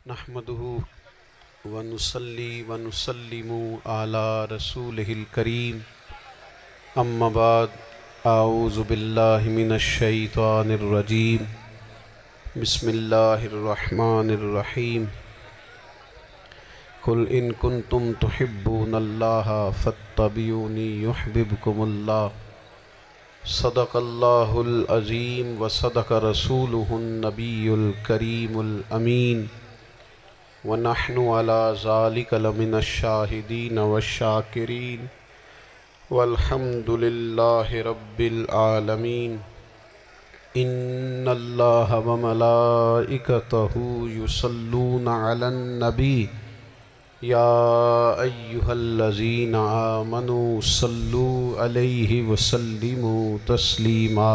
نحمده ونصلي ونسلم على رسوله الكريم اما بعد اعوذ بالله من الشیطان الرجیم بسم اللہ الرحمن الرحیم قل ان کنتم تحبون اللہ فاتبعونی یحببکم اللہ صدق اللہ العظیم وصدق رسولہ النبی الکریم الامین ونحن على ذلك لمن الشاهدين والشاكرين والحمد لله رب العالمين إن الله وملائكته يصلون على النبي يا أيها الذين آمنوا صلوا عليه وسلموا تسليما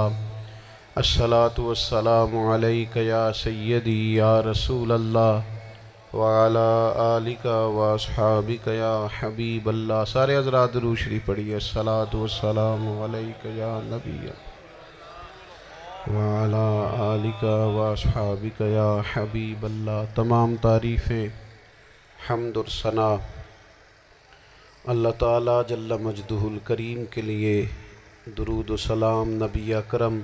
الصلاة والسلام عليك يا سيدي يا رسول الله وعلى آلك واصحابك یا حبیب اللہ۔ سارے حضرات درود شریف پڑھیے۔ الصلاة والسلام علیک یا نبی وعلى آلك واصحابك یا حبیب اللہ۔ تمام تعریفیں، حمد اور ثنا اللہ تعالیٰ جل مجدہ الکریم کے لیے، درود و سلام نبی اکرم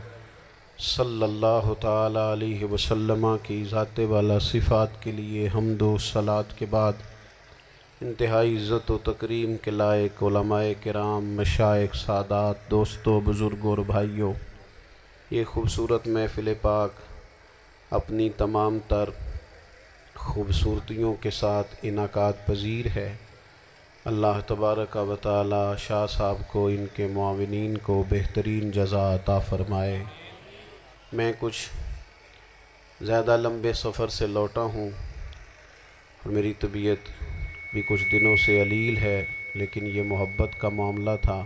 صلی اللہ تعالیٰ علیہ وسلم کی ذات والا صفات کے لیے حمد و صلات کے بعد انتہائی عزت و تکریم کے لائق علماء کرام، مشائخ، سادات، دوستوں، بزرگوں اور بھائیوں، یہ خوبصورت محفل پاک اپنی تمام تر خوبصورتیوں کے ساتھ انعقاد پذیر ہے۔ اللہ تبارک و تعالی شاہ صاحب کو، ان کے معاونین کو بہترین جزا عطا فرمائے۔ میں کچھ زیادہ لمبے سفر سے لوٹا ہوں اور میری طبیعت بھی کچھ دنوں سے علیل ہے، لیکن یہ محبت کا معاملہ تھا،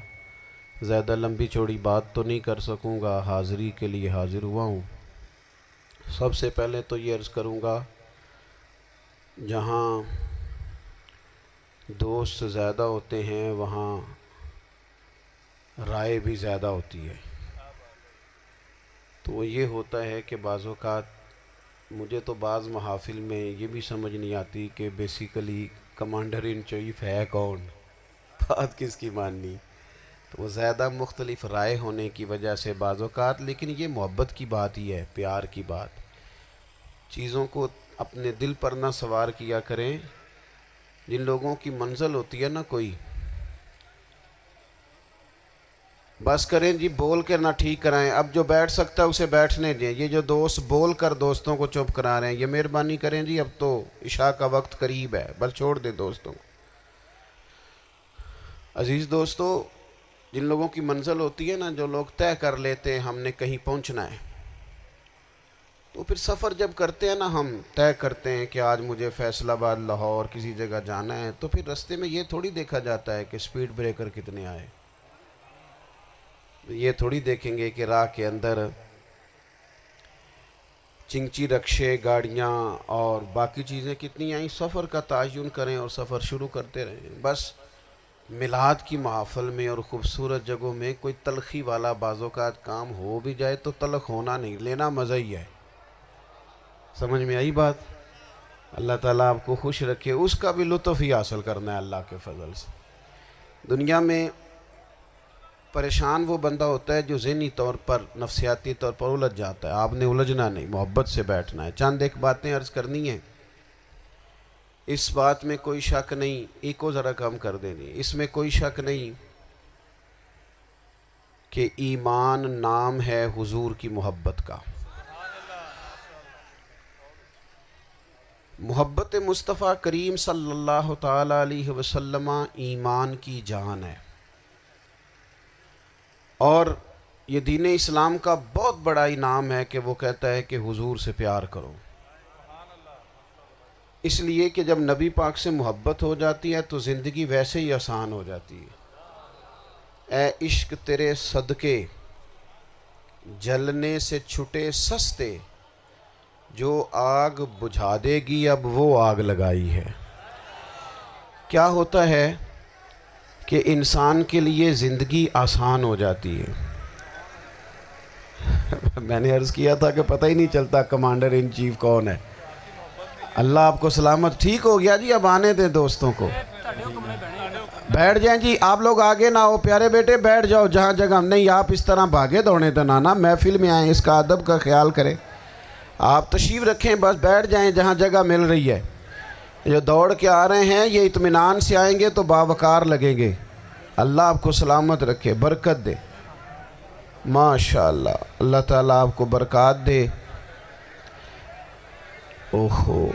زیادہ لمبی چوڑی بات تو نہیں کر سکوں گا، حاضری کے لیے حاضر ہوا ہوں۔ سب سے پہلے تو یہ عرض کروں گا، جہاں دوست زیادہ ہوتے ہیں وہاں رائے بھی زیادہ ہوتی ہے۔ تو وہ یہ ہوتا ہے کہ بعض اوقات مجھے تو بعض محافل میں یہ بھی سمجھ نہیں آتی کہ بیسیکلی کمانڈر ان چیف ہے کون، بات کس کی ماننی۔ تو وہ زیادہ مختلف رائے ہونے کی وجہ سے بعض اوقات، لیکن یہ محبت کی بات ہی ہے، پیار کی بات۔ چیزوں کو اپنے دل پر نہ سوار کیا کریں۔ جن لوگوں کی منزل ہوتی ہے نا کوئی، بس کریں جی بول کر نہ ٹھیک کرائیں، اب جو بیٹھ سکتا ہے اسے بیٹھنے دیں۔ یہ جو دوست بول کر دوستوں کو چپ کرا رہے ہیں، یہ مہربانی کریں جی، اب تو عشاء کا وقت قریب ہے، بس چھوڑ دیں دوستوں کو۔ عزیز دوستو، جن لوگوں کی منزل ہوتی ہے نا، جو لوگ طے کر لیتے ہیں ہم نے کہیں پہنچنا ہے، تو پھر سفر جب کرتے ہیں نا، ہم طے کرتے ہیں کہ آج مجھے فیصل آباد، لاہور کسی جگہ جانا ہے، تو پھر رستے میں یہ تھوڑی دیکھا جاتا ہے کہ سپیڈ بریکر کتنے آئے، یہ تھوڑی دیکھیں گے کہ راہ کے اندر چنگچی رکشے، گاڑیاں اور باقی چیزیں کتنی آئیں۔ سفر کا تعین کریں اور سفر شروع کرتے رہیں۔ بس میلاد کی محافل میں اور خوبصورت جگہوں میں کوئی تلخی والا بعض اوقات کام ہو بھی جائے تو تلخ ہونا نہیں، لینا مزہ ہی ہے۔ سمجھ میں آئی بات؟ اللہ تعالیٰ آپ کو خوش رکھے، اس کا بھی لطف ہی حاصل کرنا ہے اللہ کے فضل سے۔ دنیا میں پریشان وہ بندہ ہوتا ہے جو ذہنی طور پر، نفسیاتی طور پر الجھ جاتا ہے۔ آپ نے الجھنا نہیں، محبت سے بیٹھنا ہے۔ چند ایک باتیں عرض کرنی ہیں، اس بات میں کوئی شک نہیں، ایک کو ذرا کم کر دینی، اس میں کوئی شک نہیں کہ ایمان نام ہے حضور کی محبت کا۔ محبت مصطفیٰ کریم صلی اللہ تعالیٰ علیہ وسلم ایمان کی جان ہے، اور یہ دین اسلام کا بہت بڑا انعام ہے کہ وہ کہتا ہے کہ حضور سے پیار کرو، اس لیے کہ جب نبی پاک سے محبت ہو جاتی ہے تو زندگی ویسے ہی آسان ہو جاتی ہے۔ اے عشق تیرے صدقے جلنے سے چھٹے سستے، جو آگ بجھا دے گی اب وہ آگ لگائی ہے۔ کیا ہوتا ہے کہ انسان کے لیے زندگی آسان ہو جاتی ہے۔ میں نے عرض کیا تھا کہ پتہ ہی نہیں چلتا کمانڈر ان چیف کون ہے، اللہ آپ کو سلامت. ٹھیک ہو گیا جی, اب آنے دیں دوستوں کو. بیٹھ جائیں جی, آپ لوگ آگے نہ ہو پیارے بیٹے, بیٹھ جاؤ جہاں جگہ. نہیں آپ اس طرح بھاگے دوڑے تو نانا, محفل میں آئیں, اس کا ادب کا خیال کریں. آپ تشریف رکھیں, بس بیٹھ جائیں جہاں جگہ مل رہی ہے. جو دوڑ کے آ رہے ہیں یہ اطمینان سے آئیں گے تو باوقار لگیں گے. اللہ آپ کو سلامت رکھے, برکت دے. ماشاءاللہ, اللہ تعالیٰ آپ کو برکات دے. اوہو,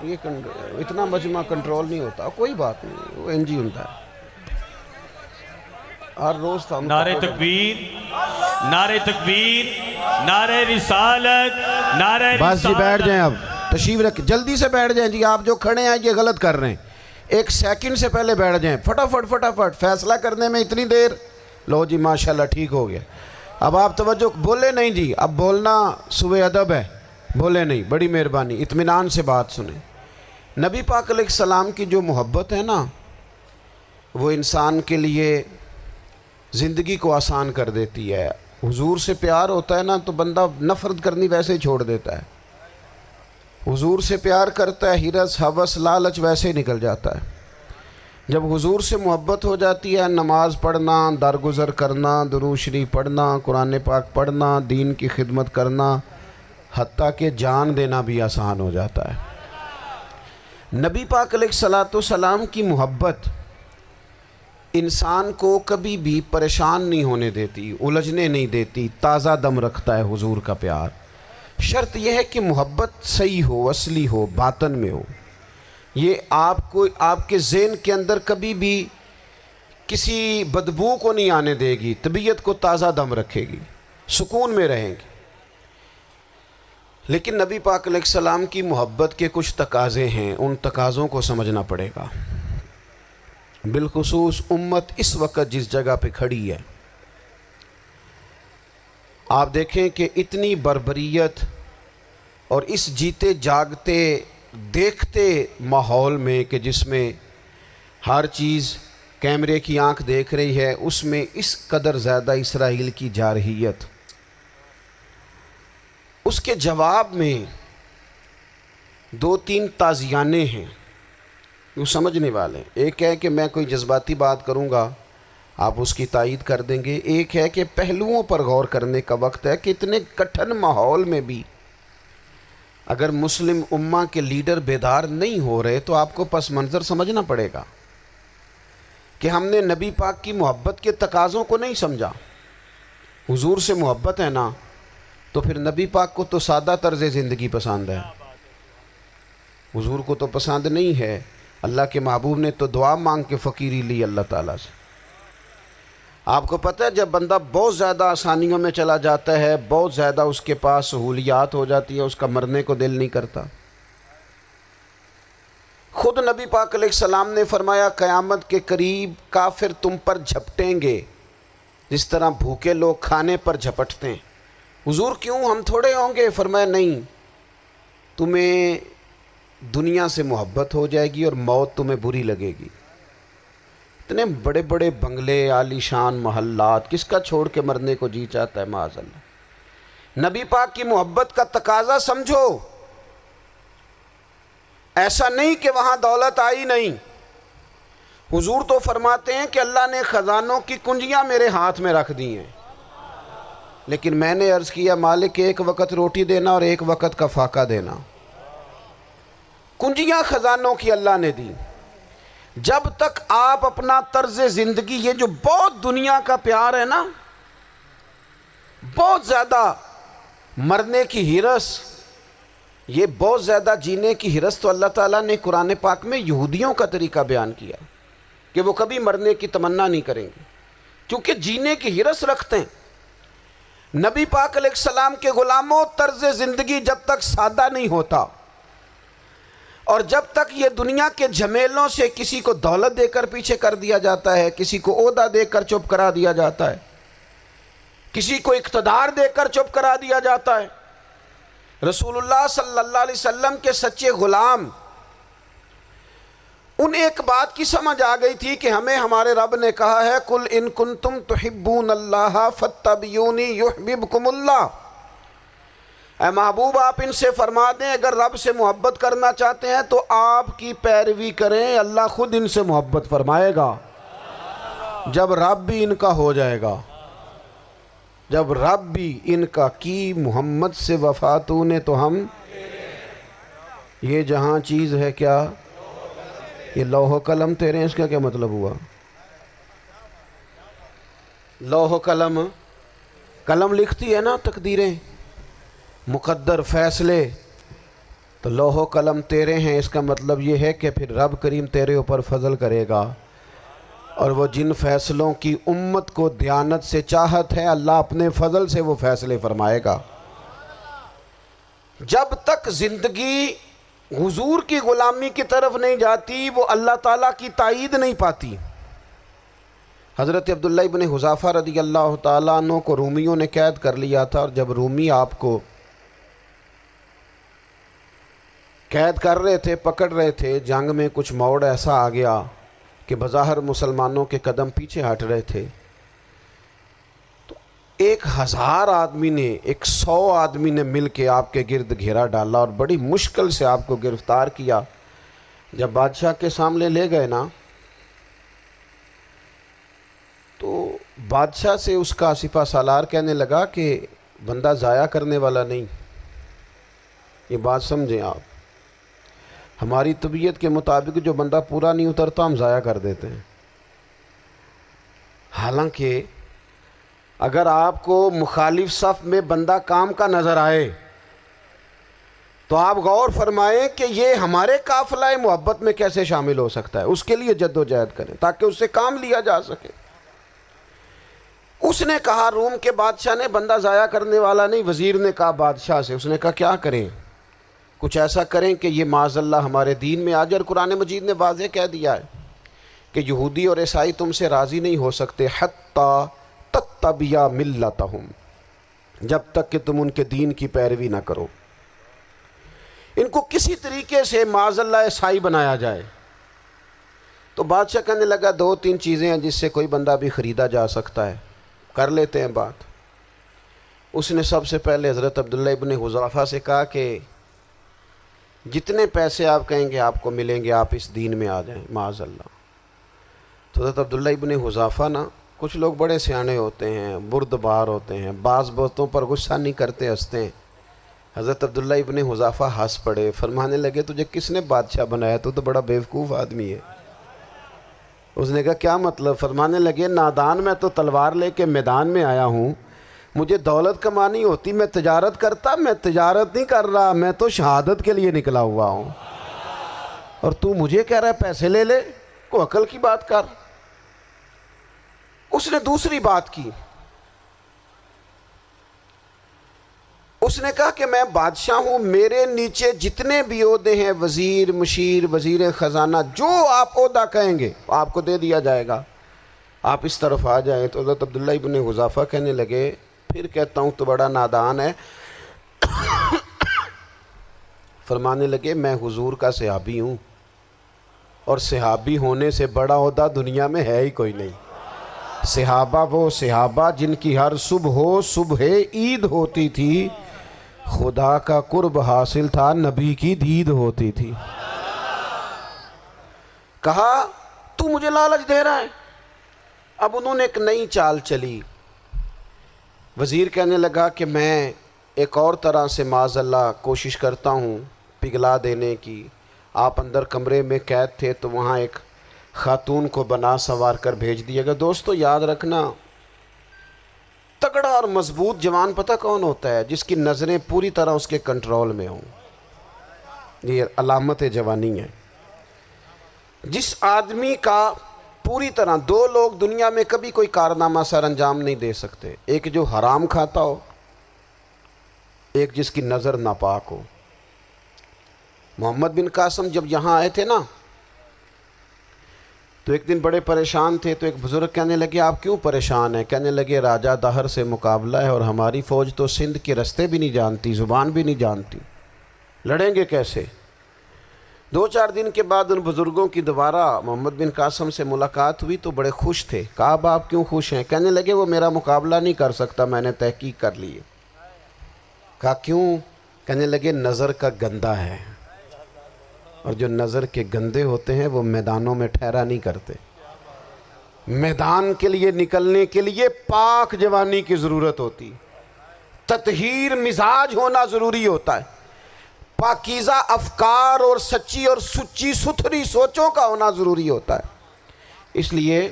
یہ اتنا مجمع کنٹرول نہیں ہوتا, کوئی بات نہیں, وہ انجی ہوتا ہے ہر روز تھا. نعرہ تکبیر, نعرہ تکبیر, نعرہ رسالت, نعرہ رسالت. بس جی بیٹھ جائیں, اب تشریف رکھ, جلدی سے بیٹھ جائیں جی. آپ جو کھڑے ہیں یہ غلط کر رہے ہیں, ایک سیکنڈ سے پہلے بیٹھ جائیں. فٹافٹ فٹافٹ فیصلہ کرنے میں اتنی دیر. لو جی ماشاءاللہ ٹھیک ہو گیا. اب آپ توجہ, بولے نہیں جی, اب بولنا سوء ادب ہے, بولے نہیں, بڑی مہربانی, اطمینان سے بات سنیں. نبی پاک علیہ السلام کی جو محبت ہے نا, وہ انسان کے لیے زندگی کو آسان کر دیتی ہے. حضور سے پیار ہوتا ہے نا تو بندہ نفرت کرنی ویسے ہی چھوڑ دیتا ہے. حضور سے پیار کرتا ہے, ہرس ہوس لالچ ویسے ہی نکل جاتا ہے. جب حضور سے محبت ہو جاتی ہے, نماز پڑھنا, درگزر کرنا, درود شریف پڑھنا, قرآن پاک پڑھنا, دین کی خدمت کرنا, حتیٰ کہ جان دینا بھی آسان ہو جاتا ہے. نبی پاک علیہ السلام کی محبت انسان کو کبھی بھی پریشان نہیں ہونے دیتی, الجھنے نہیں دیتی, تازہ دم رکھتا ہے حضور کا پیار. شرط یہ ہے کہ محبت صحیح ہو, اصلی ہو, باطن میں ہو. یہ آپ کے ذہن کے اندر کبھی بھی کسی بدبو کو نہیں آنے دے گی, طبیعت کو تازہ دم رکھے گی, سکون میں رہیں گے. لیکن نبی پاک علیہ السلام کی محبت کے کچھ تقاضے ہیں, ان تقاضوں کو سمجھنا پڑے گا. بالخصوص امت اس وقت جس جگہ پہ کھڑی ہے, آپ دیکھیں کہ اتنی بربریت اور اس جیتے جاگتے دیکھتے ماحول میں کہ جس میں ہر چیز کیمرے کی آنکھ دیکھ رہی ہے, اس میں اس قدر زیادہ اسرائیل کی جارحیت. اس کے جواب میں 2-3 تازیانے ہیں وہ سمجھنے والے. ایک ہے کہ میں کوئی جذباتی بات کروں گا, آپ اس کی تائید کر دیں گے. ایک ہے کہ پہلوؤں پر غور کرنے کا وقت ہے کہ اتنے کٹھن ماحول میں بھی اگر مسلم امہ کے لیڈر بیدار نہیں ہو رہے تو آپ کو پس منظر سمجھنا پڑے گا کہ ہم نے نبی پاک کی محبت کے تقاضوں کو نہیں سمجھا. حضور سے محبت ہے نا تو پھر نبی پاک کو تو سادہ طرز زندگی پسند ہے, حضور کو تو پسند نہیں ہے. اللہ کے محبوب نے تو دعا مانگ کے فقیری لی اللہ تعالیٰ سے. آپ کو پتہ ہے جب بندہ بہت زیادہ آسانیوں میں چلا جاتا ہے, بہت زیادہ اس کے پاس سہولیات ہو جاتی ہے, اس کا مرنے کو دل نہیں کرتا. خود نبی پاک علیہ السلام نے فرمایا قیامت کے قریب کافر تم پر جھپٹیں گے جس طرح بھوکے لوگ کھانے پر جھپٹتے ہیں. حضور کیوں, ہم تھوڑے ہوں گے؟ فرمایا نہیں, تمہیں دنیا سے محبت ہو جائے گی اور موت تمہیں بری لگے گی. اتنے بڑے بڑے بنگلے, عالی شان محلات, کس کا چھوڑ کے مرنے کو جی چاہتا ہے معاذ اللہ. نبی پاک کی محبت کا تقاضا سمجھو. ایسا نہیں کہ وہاں دولت آئی نہیں. حضور تو فرماتے ہیں کہ اللہ نے خزانوں کی کنجیاں میرے ہاتھ میں رکھ دی ہیں, لیکن میں نے عرض کیا مالک ایک وقت روٹی دینا اور ایک وقت کا فاقہ دینا. کنجیاں خزانوں کی اللہ نے دی. جب تک آپ اپنا طرز زندگی, یہ جو بہت دنیا کا پیار ہے نا, بہت زیادہ مرنے کی ہرس, یہ بہت زیادہ جینے کی ہرس, تو اللہ تعالیٰ نے قرآن پاک میں یہودیوں کا طریقہ بیان کیا کہ وہ کبھی مرنے کی تمنا نہیں کریں گے کیونکہ جینے کی ہرس رکھتے ہیں. نبی پاک علیہ السلام کے غلاموں, طرز زندگی جب تک سادہ نہیں ہوتا اور جب تک یہ دنیا کے جھمیلوں سے کسی کو دولت دے کر پیچھے کر دیا جاتا ہے, کسی کو عہدہ دے کر چپ کرا دیا جاتا ہے, کسی کو اقتدار دے کر چپ کرا دیا جاتا ہے. رسول اللہ صلی اللہ علیہ وسلم کے سچے غلام, ان ایک بات کی سمجھ آ گئی تھی کہ ہمیں ہمارے رب نے کہا ہے قل ان کنتم تحبون اللہ فاتبعونی یحببکم اللہ. اے محبوب آپ ان سے فرما دیں اگر رب سے محبت کرنا چاہتے ہیں تو آپ کی پیروی کریں، اللہ خود ان سے محبت فرمائے گا جب رب بھی ان کا ہو جائے گا، جب رب بھی ان کا کی محمد سے وفا تو نے تو ہم یہ جہاں چیز ہے کیا، یہ لوح و قلم تیرے ہیں، اس کا کیا مطلب ہوا؟ لوح و قلم، قلم لکھتی ہے نا تقدیریں، مقدر فیصلے، تو لوح و قلم تیرے ہیں، اس کا مطلب یہ ہے کہ پھر رب کریم تیرے اوپر فضل کرے گا، اور وہ جن فیصلوں کی امت کو دیانت سے چاہت ہے اللہ اپنے فضل سے وہ فیصلے فرمائے گا۔ جب تک زندگی حضور کی غلامی کی طرف نہیں جاتی وہ اللہ تعالیٰ کی تائید نہیں پاتی۔ حضرت عبداللہ ابن حذافہ رضی اللہ تعالیٰ عنہ کو رومیوں نے قید کر لیا تھا، اور جب رومی آپ کو قید کر رہے تھے، پکڑ رہے تھے، جنگ میں کچھ موڑ ایسا آ گیا کہ بظاہر مسلمانوں کے قدم پیچھے ہٹ رہے تھے، تو 1000 آدمی نے 100 آدمی نے مل کے آپ کے گرد گھیرا ڈالا اور بڑی مشکل سے آپ کو گرفتار کیا۔ جب بادشاہ کے سامنے لے گئے نا تو بادشاہ سے اس کا سپہ سالار کہنے لگا کہ بندہ ضائع کرنے والا نہیں، یہ بات سمجھیں آپ، ہماری طبیعت کے مطابق جو بندہ پورا نہیں اترتا ہم ضائع کر دیتے ہیں۔ حالانکہ اگر آپ کو مخالف صف میں بندہ کام کا نظر آئے تو آپ غور فرمائیں کہ یہ ہمارے قافلہ محبت میں کیسے شامل ہو سکتا ہے، اس کے لیے جد و جہد کریں تاکہ اس سے کام لیا جا سکے۔ اس نے کہا، روم کے بادشاہ نے، بندہ ضائع کرنے والا نہیں۔ وزیر نے کہا بادشاہ سے، اس نے کہا کیا کریں؟ کچھ ایسا کریں کہ یہ معاذ اللہ ہمارے دین میں آ جائے۔ اور قرآن مجید نے واضح کہہ دیا ہے کہ یہودی اور عیسائی تم سے راضی نہیں ہو سکتے حتی تتبع ملتہم، جب تک کہ تم ان کے دین کی پیروی نہ کرو، ان کو کسی طریقے سے معاذ اللہ عیسائی بنایا جائے۔ تو بادشاہ کہنے لگا 2-3 چیزیں ہیں جس سے کوئی بندہ بھی خریدا جا سکتا ہے، کر لیتے ہیں بات۔ اس نے سب سے پہلے حضرت عبداللہ ابن حذافہ سے کہا کہ جتنے پیسے آپ کہیں گے آپ کو ملیں گے، آپ اس دین میں آ جائیں معاذ اللہ۔ تو حضرت عبداللہ ابن حذافہ نا، کچھ لوگ بڑے سیانے ہوتے ہیں، بردبار ہوتے ہیں، بعض باتوں پر غصہ نہیں کرتے، ہنستے ہیں۔ حضرت عبداللہ ابن حذافہ ہنس پڑے، فرمانے لگے تجھے کس نے بادشاہ بنایا؟ تو بڑا بیوقوف آدمی ہے۔ اس نے کہا کیا مطلب؟ فرمانے لگے نادان، میں تو تلوار لے کے میدان میں آیا ہوں، مجھے دولت کمانی ہوتی میں تجارت کرتا، میں تجارت نہیں کر رہا، میں تو شہادت کے لیے نکلا ہوا ہوں، اور تو مجھے کہہ رہا ہے پیسے لے لے، کو عقل کی بات کر۔ اس نے دوسری بات کی، اس نے کہا کہ میں بادشاہ ہوں، میرے نیچے جتنے بھی عہدے ہیں، وزیر، مشیر، وزیر خزانہ، جو آپ عہدہ کہیں گے آپ کو دے دیا جائے گا، آپ اس طرف آ جائیں۔ تو حضرت عبداللہ ابن حذافہ کہنے لگے پھر کہتا ہوں تو بڑا نادان ہے۔ فرمانے لگے میں حضور کا صحابی ہوں، اور صحابی ہونے سے بڑا عہدہ دنیا میں ہے ہی کوئی نہیں۔ صحابہ وہ صحابہ جن کی ہر صبح عید ہوتی تھی، خدا کا قرب حاصل تھا، نبی کی دید ہوتی تھی۔ کہا تو مجھے لالچ دے رہا ہے؟ اب انہوں نے ایک نئی چال چلی۔ وزیر کہنے لگا کہ میں ایک اور طرح سے معاذ اللہ کوشش کرتا ہوں پگھلا دینے کی۔ آپ اندر کمرے میں قید تھے تو وہاں ایک خاتون کو بنا سنوار کر بھیج دیا گیا۔ دوستو یاد رکھنا، تگڑا اور مضبوط جوان پتہ کون ہوتا ہے؟ جس کی نظریں پوری طرح اس کے کنٹرول میں ہوں، یہ علامت جوانی ہے۔ جس آدمی کا پوری طرح، 2 لوگ دنیا میں کبھی کوئی کارنامہ سر انجام نہیں دے سکتے، ایک جو حرام کھاتا ہو، ایک جس کی نظر ناپاک ہو۔ محمد بن قاسم جب یہاں آئے تھے نا تو ایک دن بڑے پریشان تھے، تو ایک بزرگ کہنے لگے آپ کیوں پریشان ہیں؟ کہنے لگے راجہ دہر سے مقابلہ ہے، اور ہماری فوج تو سندھ کے رستے بھی نہیں جانتی، زبان بھی نہیں جانتی، لڑیں گے کیسے؟ 2-4 دن کے بعد ان بزرگوں کی دوبارہ محمد بن قاسم سے ملاقات ہوئی تو بڑے خوش تھے۔ کہا اب آپ کیوں خوش ہیں؟ کہنے لگے وہ میرا مقابلہ نہیں کر سکتا، میں نے تحقیق کر لی ہے۔ کہا کیوں؟ کہنے لگے نظر کا گندہ ہے، اور جو نظر کے گندے ہوتے ہیں وہ میدانوں میں ٹھہرا نہیں کرتے۔ میدان کے لیے نکلنے کے لیے پاک جوانی کی ضرورت ہوتی، تطہیر مزاج ہونا ضروری ہوتا ہے، پاکیزہ افکار اور سچی اور سچی ستھری سوچوں کا ہونا ضروری ہوتا ہے۔ اس لیے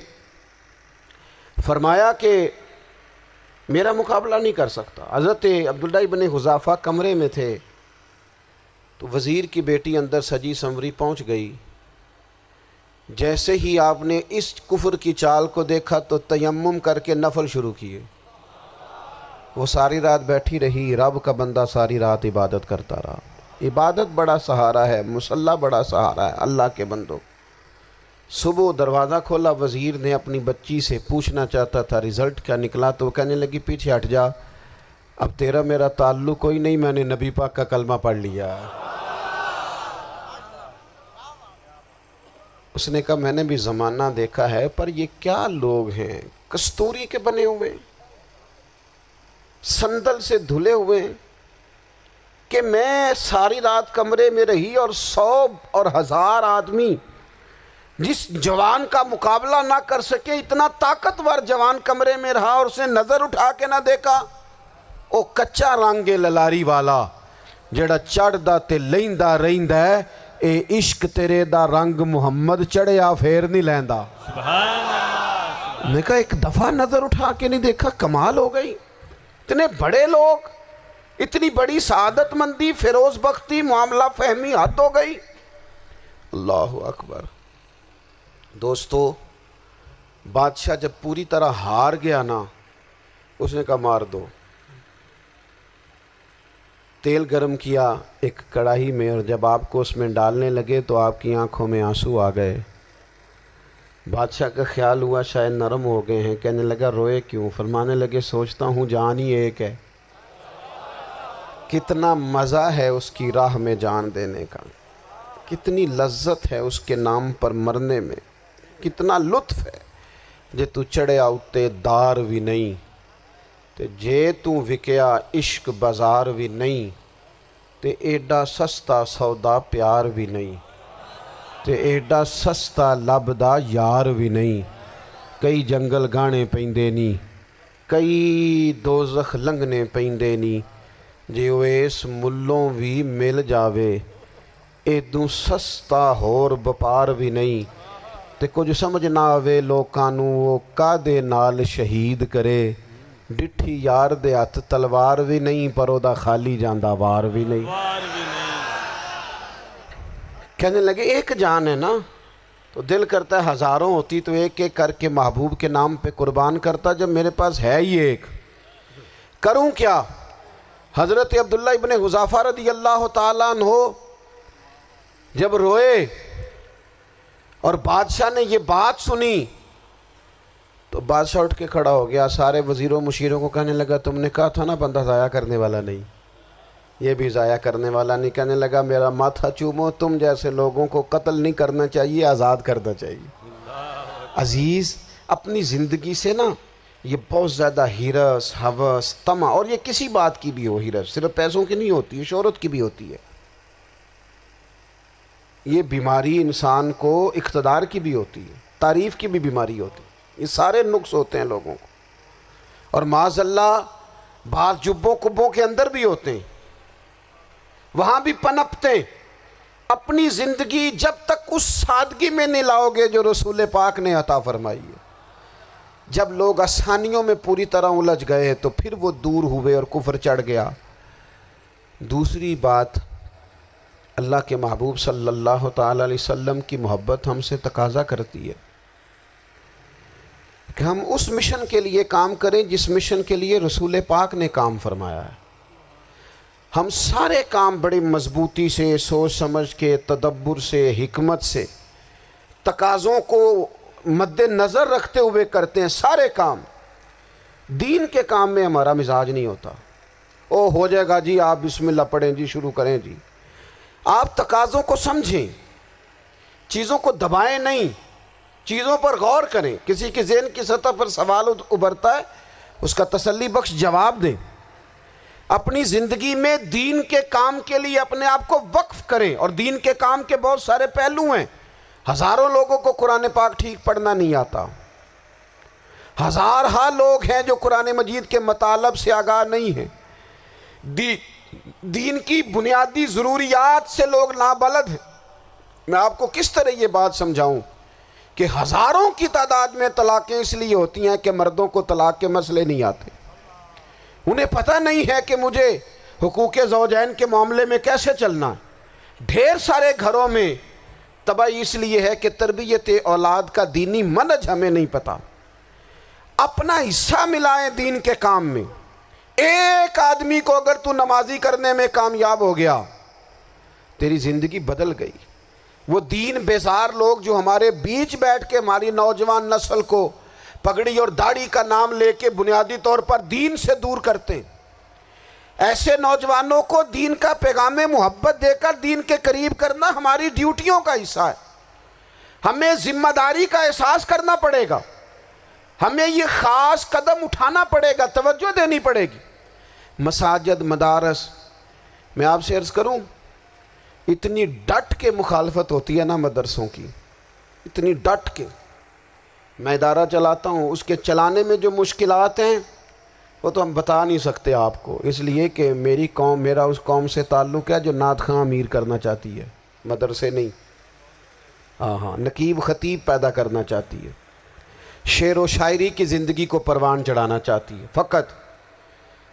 فرمایا کہ میرا مقابلہ نہیں کر سکتا۔ حضرت عبداللہ ابن حذافہ کمرے میں تھے تو وزیر کی بیٹی اندر سجی سنوری پہنچ گئی۔ جیسے ہی آپ نے اس کفر کی چال کو دیکھا تو تیمم کر کے نفل شروع کیے۔ وہ ساری رات بیٹھی رہی، رب کا بندہ ساری رات عبادت کرتا رہا۔ عبادت بڑا سہارا ہے، مصلی بڑا سہارا ہے اللہ کے بندوں۔ صبح دروازہ کھولا، وزیر نے اپنی بچی سے پوچھنا چاہتا تھا رزلٹ کیا نکلا، تو وہ کہنے لگی پیچھے ہٹ جا، اب تیرا میرا تعلق کوئی نہیں، میں نے نبی پاک کا کلمہ پڑھ لیا۔ اس نے کہا میں نے بھی زمانہ دیکھا ہے، پر یہ کیا لوگ ہیں، کستوری کے بنے ہوئے، سندل سے دھلے ہوئے، کہ میں ساری رات کمرے میں رہی اور 100 اور 1000 آدمی جس جوان کا مقابلہ نہ کر سکے، اتنا طاقتور جوان کمرے میں رہا اور اسے نظر اٹھا کے نہ دیکھا۔ او کچا رنگے للاری والا جڑا چڑھ دا تے لیندا رہندا ہے، اے عشق تیرے دا رنگ محمد چڑھیا پھیر نہیں لیندا۔ سبحان اللہ۔ میں کہا ایک دفعہ نظر اٹھا کے نہیں دیکھا، کمال ہو گئی۔ اتنے بڑے لوگ، اتنی بڑی سعادت مندی، فیروز بختی، معاملہ فہمی، حد ہو گئی۔ اللہ اکبر۔ دوستو، بادشاہ جب پوری طرح ہار گیا نا، اس نے کہا مار دو۔ تیل گرم کیا ایک کڑاہی میں، اور جب آپ کو اس میں ڈالنے لگے تو آپ کی آنکھوں میں آنسو آ گئے۔ بادشاہ کا خیال ہوا شاید نرم ہو گئے ہیں، کہنے لگا روئے کیوں؟ فرمانے لگے سوچتا ہوں جان ہی ایک ہے، کتنا مزہ ہے اس کی راہ میں جان دینے کا، کتنی لذت ہے اس کے نام پر مرنے میں، کتنا لطف ہے۔ جے تو چڑھیا اتے دار بھی نہیں، تے جے تو وکیا عشق بازار بھی نہیں، تے ایڈا سستا سودا پیار بھی نہیں، تے ایڈا سستا لبدا یار بھی نہیں۔ کئی جنگل گانے پیندے نی، کئی دوزخ لنگنے پیندے نی، جے وہ اس ملوں بھی مل جاوے، ایدوں سستا ہور بپار بھی نہیں۔ تے کچھ سمجھ نہ آوے لوکاں نوں وہ کادے نال شہید کرے، ڈٹھی یار دے ہاتھ تلوار بھی نہیں، پر او دا خالی جاندہ وار بھی نہیں۔ کہنے لگے ایک جان ہے نا، تو دل کرتا ہے ہزاروں ہوتی تو ایک ایک کر کے محبوب کے نام پہ قربان کرتا، جب میرے پاس ہے ہی ایک، کروں کیا؟ حضرت عبداللہ ابن حذافہ رضی اللہ تعالیٰ عنہ جب روئے اور بادشاہ نے یہ بات سنی تو بادشاہ اٹھ کے کھڑا ہو گیا، سارے وزیروں مشیروں کو کہنے لگا تم نے کہا تھا نا بندہ ضائع کرنے والا نہیں، یہ بھی ضائع کرنے والا نہیں۔ کہنے لگا میرا ماتھا چومو، تم جیسے لوگوں کو قتل نہیں کرنا چاہیے، آزاد کرنا چاہیے۔ عزیز، اپنی زندگی سے نا یہ بہت زیادہ ہرس، ہوس، طمع، اور یہ کسی بات کی بھی ہو، ہرس صرف پیسوں کی نہیں ہوتی ہے، شہرت کی بھی ہوتی ہے، یہ بیماری انسان کو اقتدار کی بھی ہوتی ہے، تعریف کی بھی بیماری ہوتی ہے، یہ سارے نقص ہوتے ہیں لوگوں کو، اور معاذ اللہ بعض جبوں کبوں کے اندر بھی ہوتے ہیں، وہاں بھی پنپتے ہیں۔ اپنی زندگی جب تک اس سادگی میں نہیں لاؤ گے جو رسول پاک نے عطا فرمائی ہے، جب لوگ آسانیوں میں پوری طرح الجھ گئے تو پھر وہ دور ہوئے اور کفر چڑھ گیا۔ دوسری بات، اللہ کے محبوب صلی اللہ تعالیٰ علیہ وسلم کی محبت ہم سے تقاضا کرتی ہے کہ ہم اس مشن کے لیے کام کریں جس مشن کے لیے رسول پاک نے کام فرمایا ہے۔ ہم سارے کام بڑی مضبوطی سے، سوچ سمجھ کے، تدبر سے، حکمت سے، تقاضوں کو مد نظر رکھتے ہوئے کرتے ہیں، سارے کام۔ دین کے کام میں ہمارا مزاج نہیں ہوتا، او ہو جائے گا جی، آپ بسم اللہ پڑھیں جی، شروع کریں جی۔ آپ تقاضوں کو سمجھیں، چیزوں کو دبائیں نہیں، چیزوں پر غور کریں۔ کسی کے ذہن کی سطح پر سوال ابھرتا ہے، اس کا تسلی بخش جواب دیں۔ اپنی زندگی میں دین کے کام کے لیے اپنے آپ کو وقف کریں. اور دین کے کام کے بہت سارے پہلو ہیں. ہزاروں لوگوں کو قرآن پاک ٹھیک پڑھنا نہیں آتا. ہزارہا لوگ ہیں جو قرآن مجید کے مطالب سے آگاہ نہیں ہیں. دین کی بنیادی ضروریات سے لوگ نابلد ہیں. میں آپ کو کس طرح یہ بات سمجھاؤں کہ ہزاروں کی تعداد میں طلاقیں اس لیے ہوتی ہیں کہ مردوں کو طلاق کے مسئلے نہیں آتے. انہیں پتہ نہیں ہے کہ مجھے حقوق زوجین کے معاملے میں کیسے چلنا ہے. ڈھیر سارے گھروں میں تباہی اس لیے ہے کہ تربیت اولاد کا دینی منہج ہمیں نہیں پتہ. اپنا حصہ ملائیں دین کے کام میں. ایک آدمی کو اگر تو نمازی کرنے میں کامیاب ہو گیا تیری زندگی بدل گئی. وہ دین بیزار لوگ جو ہمارے بیچ بیٹھ کے ہماری نوجوان نسل کو پگڑی اور داڑھی کا نام لے کے بنیادی طور پر دین سے دور کرتے ہیں، ایسے نوجوانوں کو دین کا پیغام محبت دے کر دین کے قریب کرنا ہماری ڈیوٹیوں کا حصہ ہے. ہمیں ذمہ داری کا احساس کرنا پڑے گا. ہمیں یہ خاص قدم اٹھانا پڑے گا، توجہ دینی پڑے گی. مساجد، مدارس، میں آپ سے عرض کروں اتنی ڈٹ کے مخالفت ہوتی ہے نا مدرسوں کی، اتنی ڈٹ کے. میں ادارہ چلاتا ہوں، اس کے چلانے میں جو مشکلات ہیں وہ تو ہم بتا نہیں سکتے آپ کو، اس لیے کہ میری قوم، میرا اس قوم سے تعلق ہے جو نعت خواں امیر کرنا چاہتی ہے، مدرسے نہیں. ہاں نقیب خطیب پیدا کرنا چاہتی ہے، شعر و شاعری کی زندگی کو پروان چڑھانا چاہتی ہے. فقط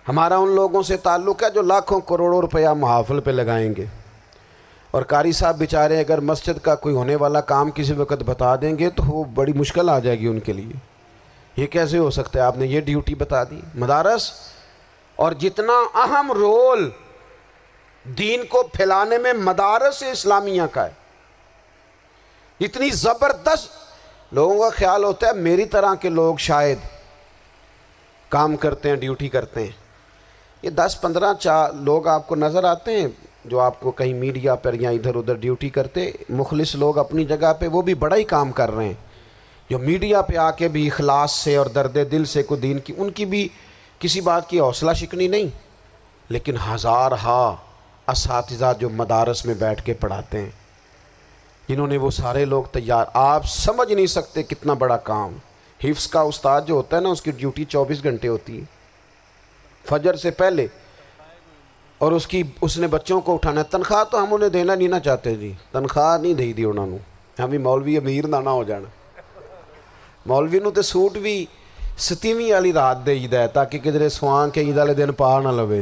ہمارا ان لوگوں سے تعلق ہے جو لاکھوں کروڑوں روپیہ محافل پہ لگائیں گے. اور قاری صاحب بیچارے اگر مسجد کا کوئی ہونے والا کام کسی وقت بتا دیں گے تو وہ بڑی مشکل آ جائے گی ان کے لیے. یہ کیسے ہو سکتا ہے، آپ نے یہ ڈیوٹی بتا دی. مدارس اور جتنا اہم رول دین کو پھیلانے میں مدارس اسلامیہ کا ہے، اتنی زبردست. لوگوں کا خیال ہوتا ہے میری طرح کے لوگ شاید کام کرتے ہیں، ڈیوٹی کرتے ہیں. یہ 10-15 لوگ آپ کو نظر آتے ہیں جو آپ کو کہیں میڈیا پر یا ادھر ادھر ڈیوٹی کرتے. مخلص لوگ اپنی جگہ پہ وہ بھی بڑا ہی کام کر رہے ہیں، جو میڈیا پہ آ کے بھی اخلاص سے اور درد دل سے کو دین کی، ان کی بھی کسی بات کی حوصلہ شکنی نہیں. لیکن ہزارہا اساتذہ جو مدارس میں بیٹھ کے پڑھاتے ہیں، جنہوں نے وہ سارے لوگ تیار، آپ سمجھ نہیں سکتے کتنا بڑا کام. حفظ کا استاد جو ہوتا ہے نا، اس کی ڈیوٹی 24 گھنٹے ہوتی ہے فجر سے پہلے، اور اس نے بچوں کو اٹھانا ہے. تنخواہ تو ہم انہیں دینا نہیں نہ چاہتے جی، تنخواہ نہیں دئی دی انہوں نے. ہم بھی مولوی امیر نہ ہو جانا. مولوی نو تے سوٹ بھی 27ویں والی رات دے ہے تاکہ کدھر سوان کے عید والے دن پا نہ لوے،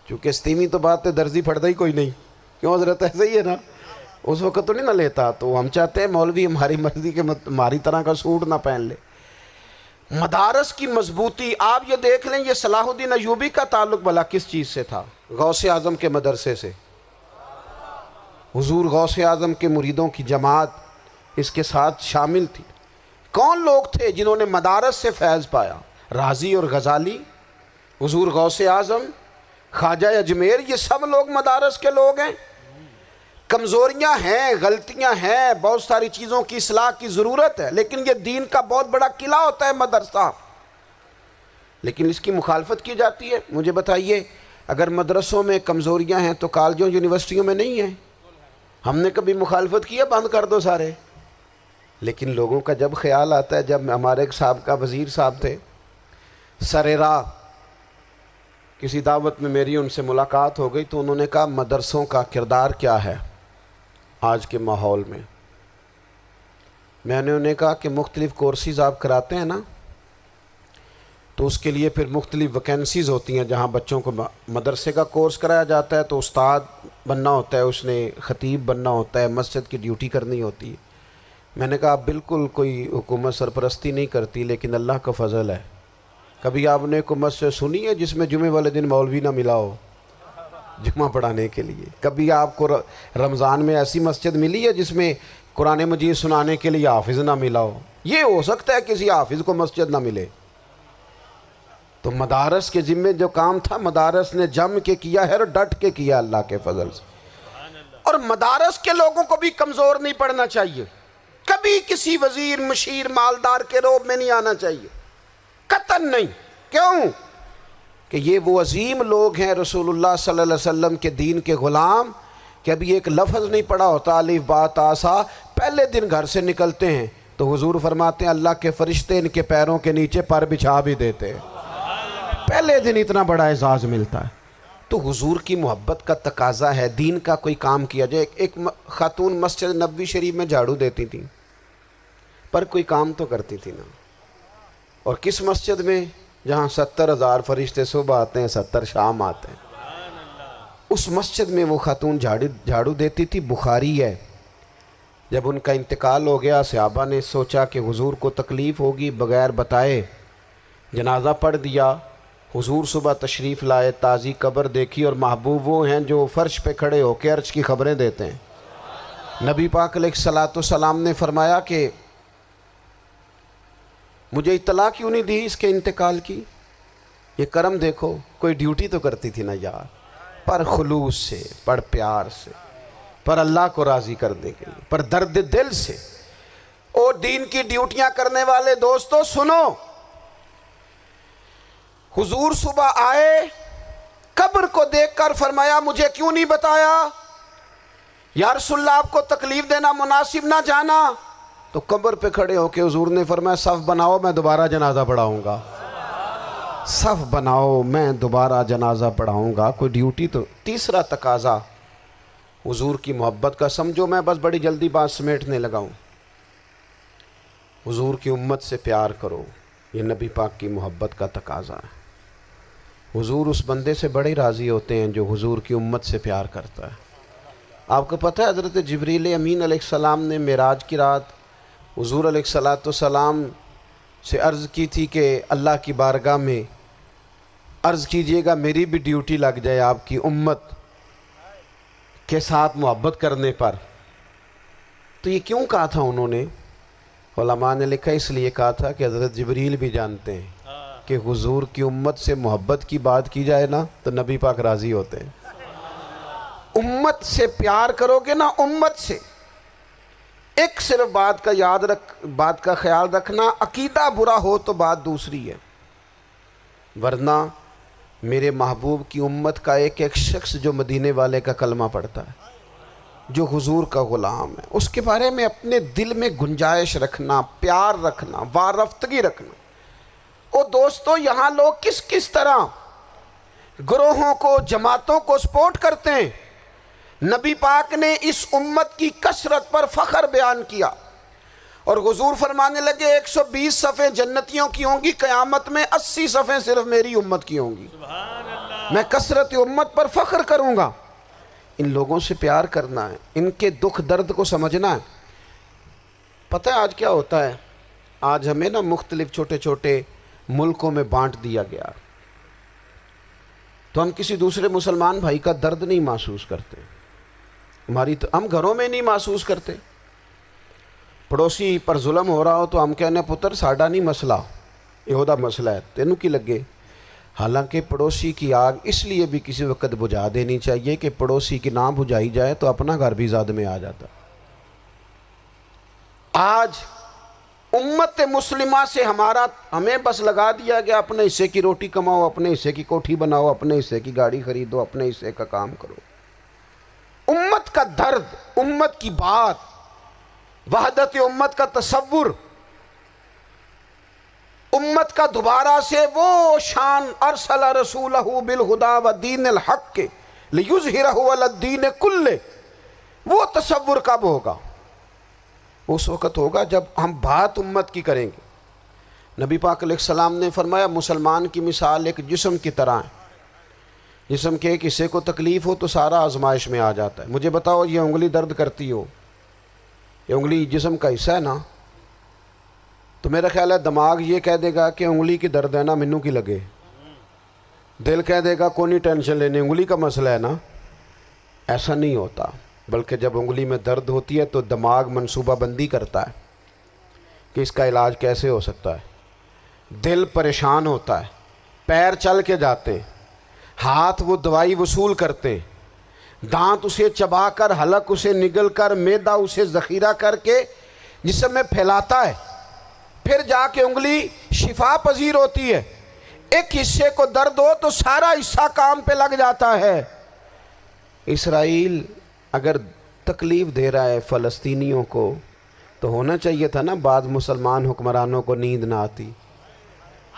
چونکہ 27ویں تو بعد تے درزی پھڑتا ہی کوئی نہیں. کیوں حضرت ایسا ہی ہے نا، اس وقت تو نہیں نہ لیتا. تو ہم چاہتے ہیں مولوی ہماری مرضی کے ہماری طرح کا سوٹ نہ پہن لے. مدارس کی مضبوطی آپ یہ دیکھ لیں، یہ صلاح الدین ایوبی کا تعلق بھلا کس چیز سے تھا؟ غوث اعظم کے مدرسے سے. حضور غوث اعظم کے مریدوں کی جماعت اس کے ساتھ شامل تھی. کون لوگ تھے جنہوں نے مدارس سے فیض پایا؟ رازی اور غزالی، حضور غوث اعظم، خواجہ اجمیر، یہ سب لوگ مدارس کے لوگ ہیں. کمزوریاں ہیں، غلطیاں ہیں، بہت ساری چیزوں کی اصلاح کی ضرورت ہے، لیکن یہ دین کا بہت بڑا قلعہ ہوتا ہے مدرسہ. لیکن اس کی مخالفت کی جاتی ہے. مجھے بتائیے، اگر مدرسوں میں کمزوریاں ہیں تو کالجوں یونیورسٹیوں میں نہیں ہیں؟ ہم نے کبھی مخالفت کی ہے بند کر دو سارے؟ لیکن لوگوں کا جب خیال آتا ہے، جب ہمارے ایک سابقہ وزیر صاحب تھے سر راہ، کسی دعوت میں میری ان سے ملاقات ہو گئی تو انہوں نے کہا مدرسوں کا کردار کیا ہے آج کے ماحول میں؟ میں نے انہیں کہا کہ مختلف کورسز آپ کراتے ہیں نا، تو اس کے لیے پھر مختلف ویکینسیز ہوتی ہیں. جہاں بچوں کو مدرسے کا کورس کرایا جاتا ہے تو استاد بننا ہوتا ہے، اس نے خطیب بننا ہوتا ہے، مسجد کی ڈیوٹی کرنی ہوتی ہے. میں نے کہا آپ بالکل کوئی حکومت سرپرستی نہیں کرتی، لیکن اللہ کا فضل ہے. کبھی آپ نے حکومت سے سنی ہے جس میں جمعے والے دن مولوی نہ ملا ہو جمعہ پڑھانے کے لیے؟ کبھی آپ کو رمضان میں ایسی مسجد ملی ہے جس میں قرآن مجید سنانے کے لیے حافظ نہ ملا ہو؟ یہ ہو سکتا ہے کسی حافظ کو مسجد نہ ملے. تو مدارس کے ذمے جو کام تھا مدارس نے جم کے کیا ہے اور ڈٹ کے کیا اللہ کے فضل سے. اور مدارس کے لوگوں کو بھی کمزور نہیں پڑنا چاہیے. کبھی کسی وزیر، مشیر، مالدار کے روب میں نہیں آنا چاہیے، قطعاً نہیں. کیوں؟ کہ یہ وہ عظیم لوگ ہیں رسول اللہ صلی اللہ علیہ وسلم کے دین کے غلام کہ ابھی ایک لفظ نہیں پڑھا ہوتا الف با تا سا، پہلے دن گھر سے نکلتے ہیں تو حضور فرماتے ہیں اللہ کے فرشتے ان کے پیروں کے نیچے پر بچھا بھی دیتے ہیں، پہلے دن اتنا بڑا اعزاز ملتا ہے۔ تو حضور کی محبت کا تقاضا ہے دین کا کوئی کام کیا جائے۔ ایک خاتون مسجد نبوی شریف میں جھاڑو دیتی تھی پر کوئی کام تو کرتی تھی نا، اور کس مسجد میں؟ جہاں 70,000 فرشتے صبح آتے ہیں 70 شام آتے ہیں، اس مسجد میں وہ خاتون جھاڑو دیتی تھی۔ بخاری ہے، جب ان کا انتقال ہو گیا صحابہ نے سوچا کہ حضور کو تکلیف ہوگی، بغیر بتائے جنازہ پڑھ دیا۔ حضور صبح تشریف لائے، تازی قبر دیکھی، اور محبوب وہ ہیں جو فرش پہ کھڑے ہو کے عرش کی خبریں دیتے ہیں۔ نبی پاک علیہ الصلوۃ والسلام نے فرمایا کہ مجھے اطلاع کیوں نہیں دی اس کے انتقال کی؟ یہ کرم دیکھو، کوئی ڈیوٹی تو کرتی تھی نا یار، پر خلوص سے، پر پیار سے، پر اللہ کو راضی کرنے کے لیے، پر درد دل سے۔ اور دین کی ڈیوٹیاں کرنے والے دوستو سنو، حضور صبح آئے، قبر کو دیکھ کر فرمایا مجھے کیوں نہیں بتایا؟ یا رسول اللہ آپ کو تکلیف دینا مناسب نہ جانا؟ تو قبر پہ کھڑے ہو کے حضور نے فرمایا صف بناؤ میں دوبارہ جنازہ پڑھاؤں گا، صف بناؤ میں دوبارہ جنازہ پڑھاؤں گا۔ کوئی ڈیوٹی تو۔ تیسرا تقاضا حضور کی محبت کا، سمجھو میں بس بڑی جلدی بات سمیٹنے لگا ہوں، حضور کی امت سے پیار کرو، یہ نبی پاک کی محبت کا تقاضا ہے۔ حضور اس بندے سے بڑے راضی ہوتے ہیں جو حضور کی امت سے پیار کرتا ہے۔ آپ کو پتہ ہے حضرت جبریل امین علیہ السلام نے معراج کی رات حضور علیہ الصلوۃ والسلام سے عرض کی تھی کہ اللہ کی بارگاہ میں عرض کیجئے گا میری بھی ڈیوٹی لگ جائے آپ کی امت کے ساتھ محبت کرنے پر۔ تو یہ کیوں کہا تھا انہوں نے؟ علماء نے لکھا اس لیے کہا تھا کہ حضرت جبریل بھی جانتے ہیں کہ حضور کی امت سے محبت کی بات کی جائے نا تو نبی پاک راضی ہوتے ہیں۔ امت سے پیار کرو گے نا، امت سے۔ ایک صرف بات کا خیال رکھنا، عقیدہ برا ہو تو بات دوسری ہے، ورنہ میرے محبوب کی امت کا ایک ایک شخص جو مدینے والے کا کلمہ پڑھتا ہے، جو حضور کا غلام ہے، اس کے بارے میں اپنے دل میں گنجائش رکھنا، پیار رکھنا، وارفتگی رکھنا۔ اور دوستو یہاں لوگ کس کس طرح گروہوں کو، جماعتوں کو سپورٹ کرتے ہیں۔ نبی پاک نے اس امت کی کثرت پر فخر بیان کیا، اور حضور فرمانے لگے 120 صفیں جنتیوں کی ہوں گی، قیامت میں 80 صفیں صرف میری امت کی ہوں گی، میں کثرت امت پر فخر کروں گا۔ ان لوگوں سے پیار کرنا ہے، ان کے دکھ درد کو سمجھنا ہے۔ پتہ ہے آج کیا ہوتا ہے؟ آج ہمیں نا مختلف چھوٹے چھوٹے ملکوں میں بانٹ دیا گیا، تو ہم کسی دوسرے مسلمان بھائی کا درد نہیں محسوس کرتے، ہم گھروں میں نہیں محسوس کرتے۔ پڑوسی پر ظلم ہو رہا ہو تو ہم کہنے پتر ساڈا نہیں مسئلہ، یہ دا مسئلہ ہے، تینوں کی لگے۔ حالانکہ پڑوسی کی آگ اس لیے بھی کسی وقت بجھا دینی چاہیے کہ پڑوسی کی نہ بجھائی جائے تو اپنا گھر بھی زاد میں آ جاتا۔ آج امت مسلمہ سے ہمیں بس لگا دیا گیا اپنے حصے کی روٹی کماؤ، اپنے حصے کی کوٹھی بناؤ، اپنے حصے کی گاڑی خریدو، اپنے حصے کا کام کرو۔ امت کا درد، امت کی بات، وحدت امت کا تصور، امت کا دوبارہ سے وہ شان ارسل رسولہ بالہدی ودین الحق لیظہرہ علی الدین کلہ، وہ تصور کب ہوگا؟ اس وقت ہوگا جب ہم بات امت کی کریں گے۔ نبی پاک علیہ السلام نے فرمایا مسلمان کی مثال ایک جسم کی طرح ہے، جسم کے ایک حصے کو تکلیف ہو تو سارا آزمائش میں آ جاتا ہے۔ مجھے بتاؤ یہ انگلی درد کرتی ہو، یہ انگلی جسم کا حصہ ہے نا، تو میرا خیال ہے دماغ یہ کہہ دے گا کہ انگلی کی درد ہے نا مینوں کی لگے، دل کہہ دے گا کوئی نہیں ٹینشن لینے، انگلی کا مسئلہ ہے نا۔ ایسا نہیں ہوتا، بلکہ جب انگلی میں درد ہوتی ہے تو دماغ منصوبہ بندی کرتا ہے کہ اس کا علاج کیسے ہو سکتا ہے، دل پریشان ہوتا ہے، پیر چل کے جاتے، ہاتھ وہ دوائی وصول کرتے، دانت اسے چبا کر، حلق اسے نگل کر، معدہ اسے ذخیرہ کر کے جسم میں پھیلاتا ہے، پھر جا کے انگلی شفا پذیر ہوتی ہے۔ ایک حصے کو درد ہو تو سارا حصہ کام پہ لگ جاتا ہے۔ اسرائیل اگر تکلیف دے رہا ہے فلسطینیوں کو تو ہونا چاہیے تھا نا بعض مسلمان حکمرانوں کو نیند نہ آتی،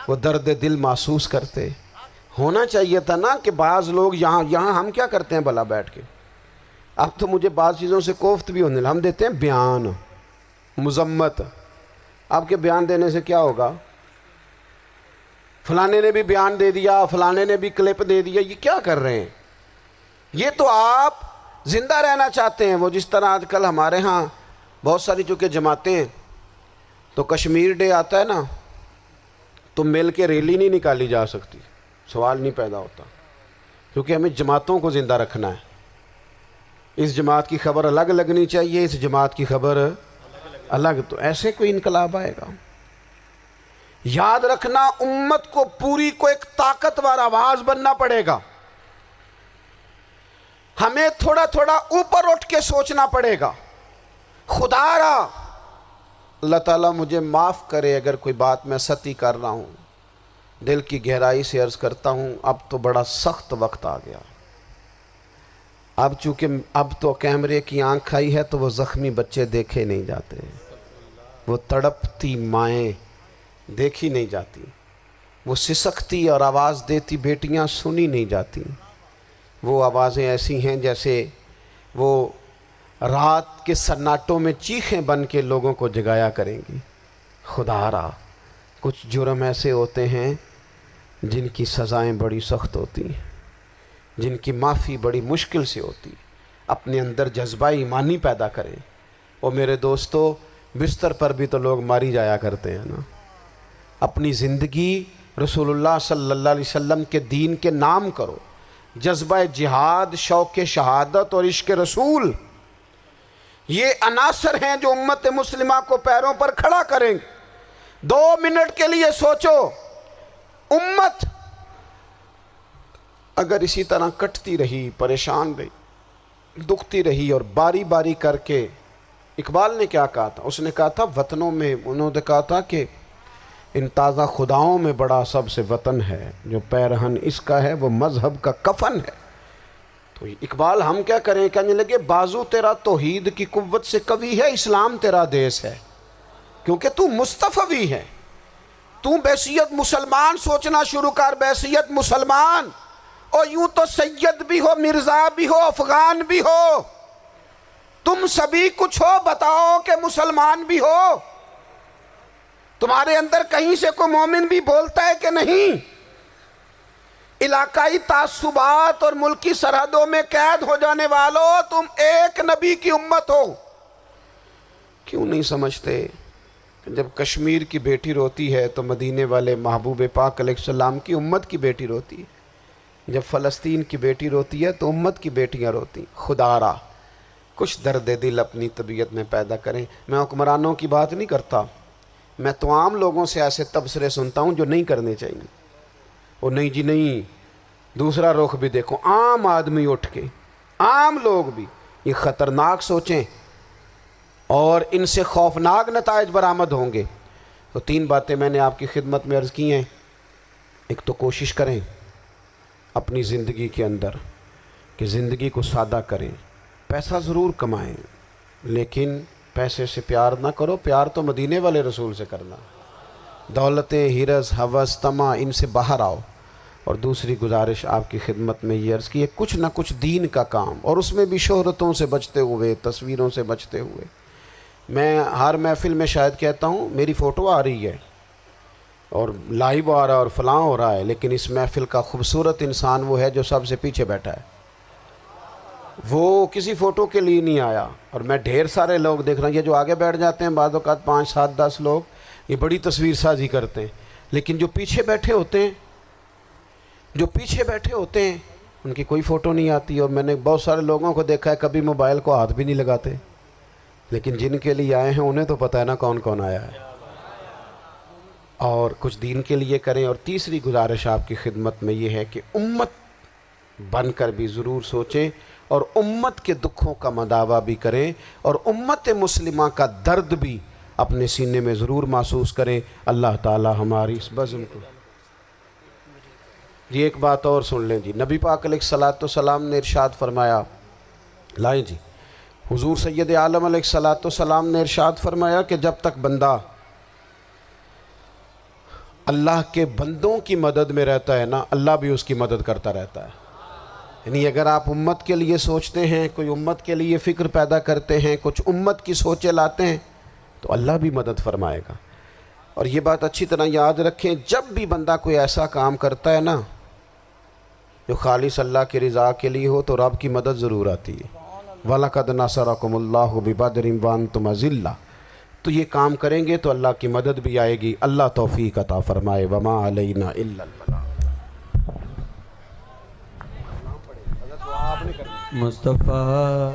وہ درد دل محسوس کرتے۔ ہونا چاہیے تھا نا کہ بعض لوگ یہاں ہم کیا کرتے ہیں بھلا بیٹھ کے، اب تو مجھے بعض چیزوں سے کوفت بھی ہونے لگا، ہم دیتے ہیں بیان، مذمت۔ آپ کے بیان دینے سے کیا ہوگا؟ فلانے نے بھی بیان دے دیا، فلانے نے بھی کلپ دے دیا، یہ کیا کر رہے ہیں؟ یہ تو آپ زندہ رہنا چاہتے ہیں۔ وہ جس طرح آج کل ہمارے ہاں بہت ساری چونکہ جماعتیں ہیں تو کشمیر ڈے آتا ہے نا تو مل کے ریلی نہیں نکالی جا سکتی، سوال نہیں پیدا ہوتا، کیونکہ ہمیں جماعتوں کو زندہ رکھنا ہے۔ اس جماعت کی خبر الگ لگنی چاہیے، اس جماعت کی خبر الگ، تو ایسے کوئی انقلاب آئے گا؟ یاد رکھنا امت کو پوری کو ایک طاقتور آواز بننا پڑے گا، ہمیں تھوڑا تھوڑا اوپر اٹھ کے سوچنا پڑے گا۔ خدا را اللہ تعالیٰ مجھے معاف کرے اگر کوئی بات میں سطحی کر رہا ہوں، دل کی گہرائی سے عرض کرتا ہوں اب تو بڑا سخت وقت آ گیا۔ اب چونکہ اب تو کیمرے کی آنکھ آئی ہے تو وہ زخمی بچے دیکھے نہیں جاتے، وہ تڑپتی مائیں دیکھی نہیں جاتی، وہ سسکتی اور آواز دیتی بیٹیاں سنی نہیں جاتی۔ وہ آوازیں ایسی ہیں جیسے وہ رات کے سناٹوں میں چیخیں بن کے لوگوں کو جگایا کریں گی۔ خدا را کچھ جرم ایسے ہوتے ہیں جن کی سزائیں بڑی سخت ہوتی ہیں، جن کی معافی بڑی مشکل سے ہوتی۔ اپنے اندر جذبہ ایمانی پیدا کریں۔ اور میرے دوستو بستر پر بھی تو لوگ ماری جایا کرتے ہیں نا۔ اپنی زندگی رسول اللہ صلی اللہ علیہ وسلم کے دین کے نام کرو، جذبہ جہاد، شوق شہادت اور عشق رسول، یہ عناصر ہیں جو امت مسلمہ کو پیروں پر کھڑا کریں گے۔ 2 منٹ کے لیے سوچو، امت اگر اسی طرح کٹتی رہی، پریشان رہی، دکھتی رہی اور باری باری کر کے، اقبال نے کیا کہا تھا؟ اس نے کہا تھا وطنوں میں، انہوں نے کہا تھا کہ ان تازہ خداؤں میں بڑا سب سے وطن ہے، جو پیرہن اس کا ہے وہ مذہب کا کفن ہے۔ تو اقبال ہم کیا کریں؟ کہنے لگے بازو تیرا توحید کی قوت سے قوی ہے، اسلام تیرا دیس ہے، کیونکہ تو مصطفی ہے۔ تو بحیثیت مسلمان سوچنا شروع کر، بحیثیت مسلمان، اور یوں تو سید بھی ہو، مرزا بھی ہو، افغان بھی ہو، تم سبھی کچھ ہو، بتاؤ کہ مسلمان بھی ہو۔ تمہارے اندر کہیں سے کوئی مومن بھی بولتا ہے کہ نہیں؟ علاقائی تعصبات اور ملکی سرحدوں میں قید ہو جانے والوں، تم ایک نبی کی امت ہو۔ کیوں نہیں سمجھتے کہ جب کشمیر کی بیٹی روتی ہے تو مدینے والے محبوب پاک علیہ السلام کی امت کی بیٹی روتی ہے، جب فلسطین کی بیٹی روتی ہے تو امت کی بیٹیاں روتی۔ خدا را کچھ درد دل اپنی طبیعت میں پیدا کریں۔ میں حکمرانوں کی بات نہیں کرتا، میں تو عام لوگوں سے ایسے تبصرے سنتا ہوں جو نہیں کرنے چاہیے۔ اور نہیں جی نہیں، دوسرا رخ بھی دیکھو، عام آدمی اٹھ کے، عام لوگ بھی یہ خطرناک سوچیں اور ان سے خوفناک نتائج برآمد ہوں گے۔ تو 3 باتیں میں نے آپ کی خدمت میں عرض کی ہیں۔ ایک تو کوشش کریں اپنی زندگی کے اندر کہ زندگی کو سادہ کریں، پیسہ ضرور کمائیں لیکن پیسے سے پیار نہ کرو، پیار تو مدینے والے رسول سے کرنا۔ دولتیں، ہرس، ہوس، طمع، ان سے باہر آؤ۔ اور دوسری گزارش آپ کی خدمت میں یہ عرض کی ہے، کچھ نہ کچھ دین کا کام، اور اس میں بھی شہرتوں سے بچتے ہوئے، تصویروں سے بچتے ہوئے۔ میں ہر محفل میں شاید کہتا ہوں میری فوٹو آ رہی ہے اور لائیو آ رہا ہے اور فلاں ہو رہا ہے، لیکن اس محفل کا خوبصورت انسان وہ ہے جو سب سے پیچھے بیٹھا ہے، وہ کسی فوٹو کے لیے نہیں آیا۔ اور میں ڈھیر سارے لوگ دیکھ رہا ہوں، یہ جو آگے بیٹھ جاتے ہیں بعض اوقات 5، 7، 10 لوگ، یہ بڑی تصویر سازی کرتے ہیں، لیکن جو پیچھے بیٹھے ہوتے ہیں، ان کی کوئی فوٹو نہیں آتی۔ اور میں نے بہت سارے لوگوں کو دیکھا ہے کبھی موبائل کو ہاتھ بھی نہیں لگاتے، لیکن جن کے لیے آئے ہیں انہیں تو پتہ ہے نا کون کون آیا ہے۔ اور کچھ دین کے لیے کریں۔ اور تیسری گزارش آپ کی خدمت میں یہ ہے کہ امت بن کر بھی ضرور سوچیں اور امت کے دکھوں کا مداوع بھی کریں، اور امت مسلمہ کا درد بھی اپنے سینے میں ضرور محسوس کریں۔ اللہ تعالی ہماری اس بزم کو جی ایک بات اور سن لیں جی، نبی پاک علیہ الصلوۃ والسلام نے ارشاد فرمایا، لائیں جی، حضور سید عالم علیہ الصلوۃ والسلام نے ارشاد فرمایا کہ جب تک بندہ اللہ کے بندوں کی مدد میں رہتا ہے نا، اللہ بھی اس کی مدد کرتا رہتا ہے۔ یعنی اگر آپ امت کے لیے سوچتے ہیں، کوئی امت کے لیے فکر پیدا کرتے ہیں، کچھ امت کی سوچیں لاتے ہیں، تو اللہ بھی مدد فرمائے گا۔ اور یہ بات اچھی طرح یاد رکھیں، جب بھی بندہ کوئی ایسا کام کرتا ہے نا جو خالص اللہ کی رضا کے لیے ہو، تو رب کی مدد ضرور آتی ہے۔ وَلَقَدْ نَصَرَكُمُ اللَّهُ بِبَدْرٍ وَأَنْتُمْ أَذِلَّةٌ، تو یہ کام کریں گے تو اللہ کی مدد بھی آئے گی۔ اللہ توفیق عطا فرمائے۔ وَمَا عَلَيْنَا إِلَّا الْبَلَاغُ۔ مصطفیٰ